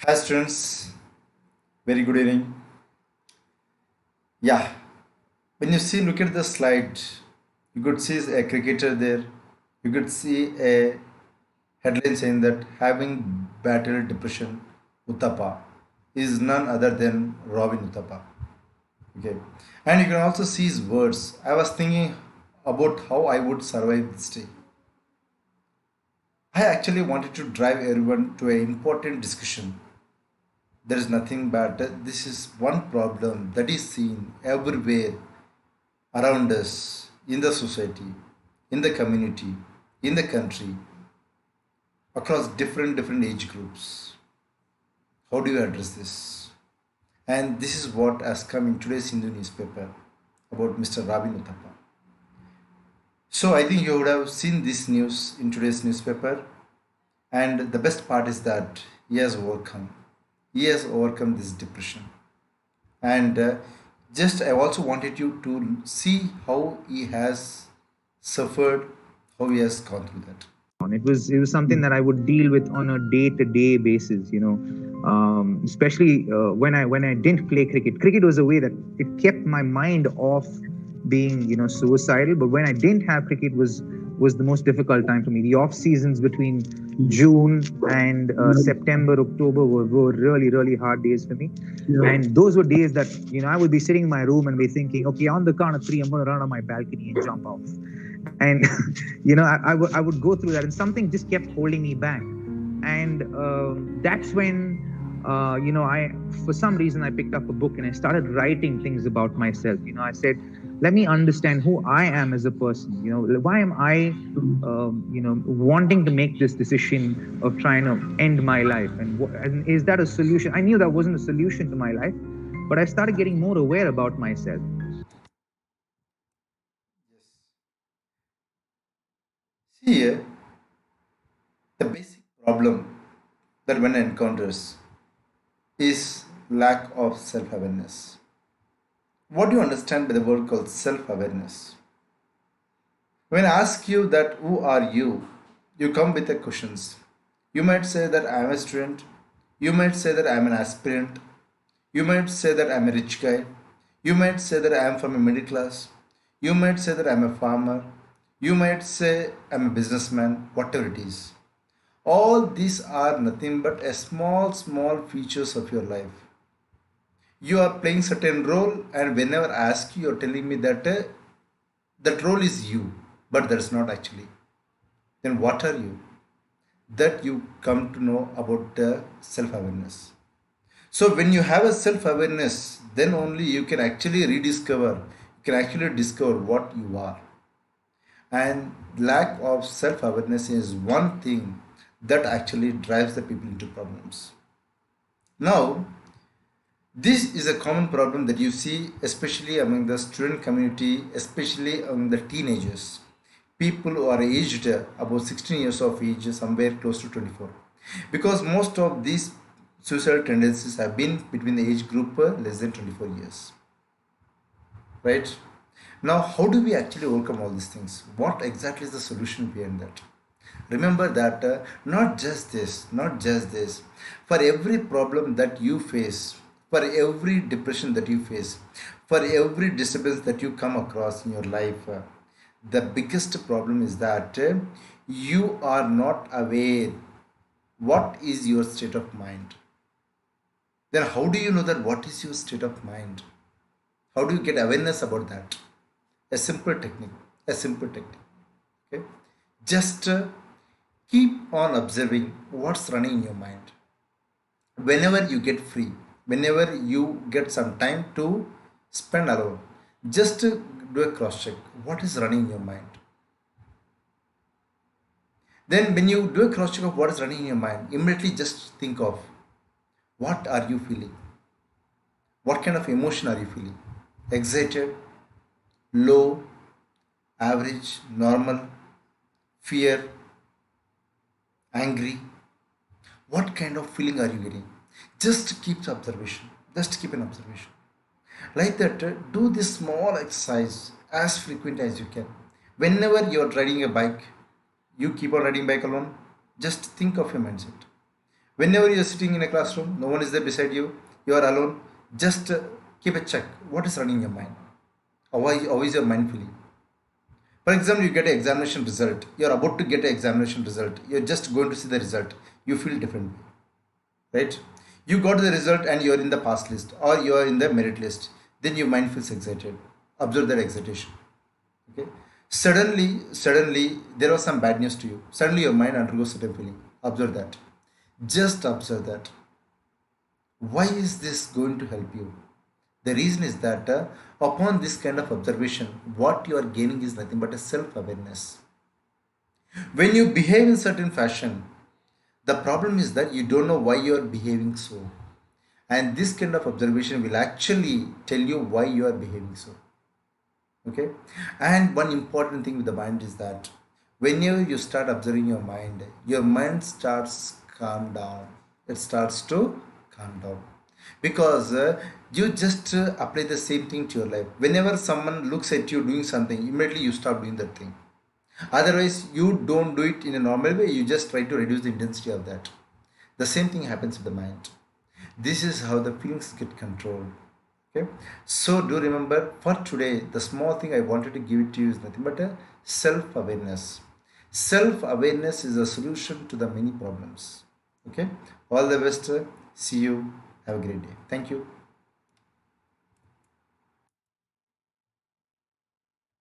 Hi students, very good evening. Yeah, when you see, look at the slide, you could see a cricketer there. You could see a headline saying that having battled depression, Uttapa is none other than Robin Uttapa. Okay, and you can also see his words. I was thinking about how I would survive this day. I actually wanted to drive everyone to an important discussion. There is nothing but this is one problem that is seen everywhere around us in the society, in the community, in the country, across different age groups. How do you address this? And this is what has come in today's Hindu newspaper about Mr. Rabin Uthappa. So I think you would have seen this news in today's newspaper, and the best part is that he has overcome. He has overcome this depression. And just I also wanted you to see how he has suffered, how he has gone through that. It was something that I would deal with on a day-to-day basis. Especially when I didn't play cricket. Cricket was a way that it kept my mind off being suicidal. But when I didn't have cricket was the most difficult time for me. The off seasons between June and September, October were really hard days for me. And those were days that I would be sitting in my room and be thinking, okay, on the count of three, I'm going to run on my balcony and jump off. And I would go through that, and something just kept holding me back. And that's when I for some reason I picked up a book and I started writing things about myself. I said, let me understand who I am as a person. Why am I wanting to make this decision of trying to end my life, and is that a solution? I knew that wasn't a solution to my life, but I started getting more aware about myself. See, the basic problem that one encounters is lack of self awareness. What do you understand by the word called self awareness? When I ask you that who are you, you come with the questions. You might say that I am a student. You might say that I am an aspirant. You might say that I am a rich guy. You might say that I am from a middle class. You might say that I am a farmer. You might say I am a businessman, whatever it is. All these are nothing but a small features of your life. You are playing certain role, and whenever I ask you, you're telling me that that role is you, but that is not actually. Then what are you? That you come to know about the self-awareness. So when you have a self-awareness, then only you can actually rediscover, you can actually discover what you are. And lack of self-awareness is one thing that actually drives the people into problems. Now, this is a common problem that you see, especially among the student community, especially among the teenagers, people who are aged about 16 years of age, somewhere close to 24. Because most of these suicidal tendencies have been between the age group less than 24 years. Right? Now, how do we actually overcome all these things? What exactly is the solution behind that? Remember that not just this, for every problem that you face, for every depression that you face, for every disturbance that you come across in your life, the biggest problem is that you are not aware what is your state of mind. Then, how do you know that what is your state of mind? How do you get awareness about that? A simple technique. A simple technique. Okay. Just keep on observing what's running in your mind. Whenever you get free, whenever you get some time to spend alone, just do a cross check. What is running in your mind? Then, when you do a cross check of what is running in your mind, immediately just think of what are you feeling? What kind of emotion are you feeling? Excited, low, average, normal, fear, angry? What kind of feeling are you getting? Just keep the observation. Just keep an observation. Like that, do this small exercise as frequent as you can. Whenever you're riding a bike, you keep on riding bike alone. Just think of your mindset. Whenever you're sitting in a classroom, no one is there beside you, you are alone, just keep a check. What is running in your mind? How is your mind feeling? For example, you get an examination result. You're about to get an examination result. You're just going to see the result. You feel different, right? You got the result and you're in the pass list or you're in the merit list. Then your mind feels excited. Observe that excitation. Okay. Suddenly, there was some bad news to you. Suddenly, your mind undergoes certain feeling. Observe that. Just observe that. Why is this going to help you? The reason is that upon this kind of observation, what you are gaining is nothing but a self awareness. When you behave in certain fashion, the problem is that you don't know why you are behaving so. And this kind of observation will actually tell you why you are behaving so. Okay. And one important thing with the mind is that whenever you start observing your mind starts calm down. It starts to calm down because you just apply the same thing to your life. Whenever someone looks at you doing something, immediately you stop doing that thing. Otherwise, you don't do it in a normal way, you just try to reduce the intensity of that. The same thing happens with the mind. This is how the feelings get controlled. Okay, so do remember for today, the small thing I wanted to give it to you is nothing but a self awareness. Self awareness is a solution to the many problems. Okay, all the best. See you. Have a great day. Thank you.